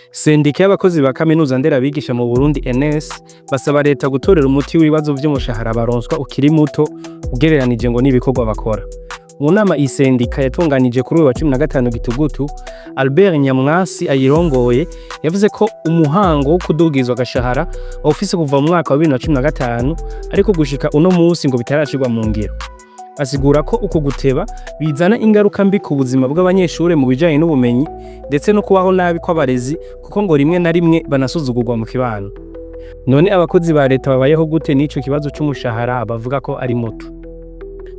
Syndicat y'abakozi ba Kaminuza nderabigisha mu Burundi ENS basaba leta gutorera umuti w'ibibazo vy'umushahara baronswa ukiri muto ugereranije ngo n'ibikorwa bakora. Mu nama iyi Syndicat yatunganije kuri uyu wa 15 Gitugutu, Albert Nyamwasi ayirongoye yavuze ko umuhango wo kudugizwa agashahara ofise kuva mu mwaka wa 2015 ariko gushika uno munsi ngo bitarashirwa mu ngiro. Basigura ko uko guteba bizana ingaruka mbi ku buzima bw'abanyeshure mu bijanye n'ubumenyi ndetse no kubaho nabi kw'abarezi kuko ngo rimwe na rimwe banasuzugurwa mu kibano. None abakozi ba leta babayeho gute n'ico kibazo c'umushahara bavuga ko ari muto?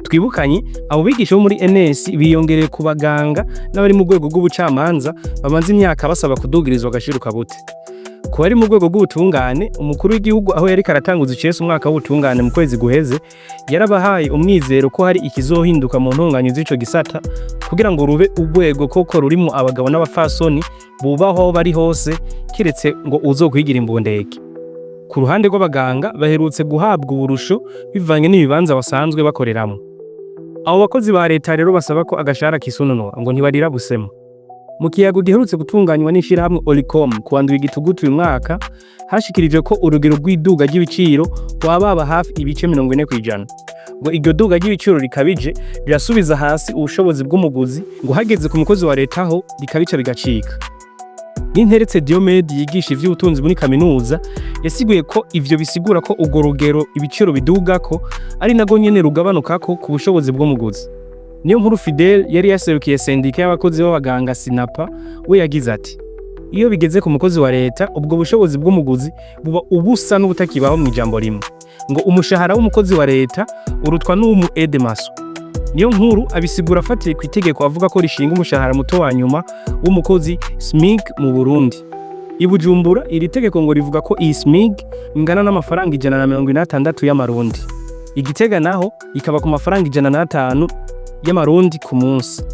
Twibukanye abo bigisha bo muri ENS biyongereye ku baganga n'abari mu rwego rw'ubucamanza bamaze imyaka basaba kudugirizwa agashiruka bute. Ku bari mu rwego rw'ubutungane, umukuru w'igihugu aho yari karatanguza icese umwaka w'ubutungane mu kwezi guheze yarabahaye umwizero ko hari ikizohinduka mu ntunganyo z'ico gisata kugira ngo rube urwego koko rurimo abagabo n'abafasoni bubaho bari hose kiretse ngo uzokwigira imbondeke. Ku ruhande rw'abaganga baherutse guhabwa uburusho bivanye n'ibibanza basanzwe bakoreramo. Abo bakozi ba leta rero basaba ko agashahara kisununwa ngo ntibarira busema. Mu kiyago giherutse gutunganywa n'ishirahamwe Olicom kuwanduye Gitugutu uyu mwaka hashikirije ko urugero rw'iduga ry'ibiciro rwababa hafi ibice 40%. Ngo iryo duga ry'ibiciro rikabije birasubiza hasi ubushobozi bw'umuguzi ngo hageze ku mukozi wa leta ho rikabica bigacika. N'interetse Diomede yigisha ivy'ubutunzi muri kaminuza yasiguye ko ivyo bisigura ko urwo rugero ibiciro biduga ko ari nago nyene rugabanuka ko ku bushobozi bw'umuguzi. Niyo nkuru Fidel yari yaserukiye Syndicat y'abakozi b'abaganga Sinapa we yagize ati iyo bigeze ku mukozi wa leta ubwo bushobozi bw'umuguzi buba ubusa n'ubutakibaho mu ijambo rimwe ngo umushahara w'umukozi wa leta urutwa n'umu edemaso. Niyo nkuru abisigura afatiye ku itegeko avuga ko rishinga umushahara muto wa nyuma w'umukozi SMIG mu Burundi. Ibujumbura iri tegeko ngo rivuga ko iyi SMIG ingana n'amafaranga 160 y'amarundi. Igitega naho ikaba ku mafaranga 105 y'amarundi ku munsi.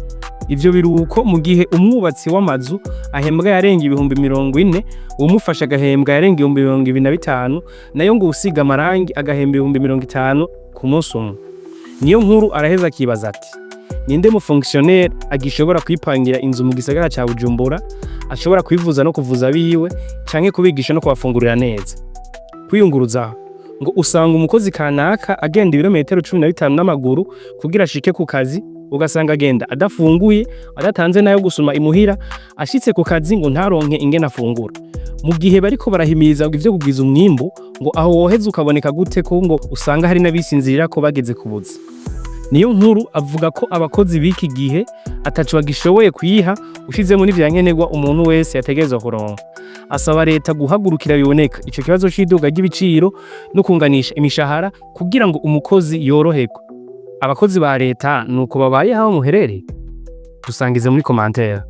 Ivyo biruko mu gihe umwubatsi w'amazu ahembwa yarenga 40,000, umufasha agahembwa yarenga 25,000 nayo ngo usiga amarangi agahemba 50,000 ku munsi umwe. Niyo nkuru araheza akibaza ati ninde mu fonctionnaire agishobora kwipangira inzu mu gisagara ca Bujumbura ashobora kwivuza no kuvuza biwe canke kubigisha no kubafungurira neza. Kwiyunguruza ngo usanga umukozi kanaka agenda ibirometero 15 n'amaguru kugira ashike ku kazi, ugasanga agenda adafunguye adatanze nayo gusuma imuhira, ashitse ku kazi ngo ntaronke ingene afungura. Mu gihe bariko barahimiriza ngo ivyo kugwiza umwimbu ngo aho woheze ukaboneka gute ko ngo usanga hari n'abisinzirira ko bageze kubuza. Niyo nkuru avuga ko abakozi biki gihe atacu bagishoboye kuyiha ushize muri ivyankenerwa umuntu wese yategezwa kuronka. Asaba leta guhagurukira biboneka ico kibazo c'iduga ry'ibiciro no kunganisha imishahara kugira ngo umukozi yoroherwe. Abakozi ba leta nuko babayeho muherere? Dusangize muri commentaire.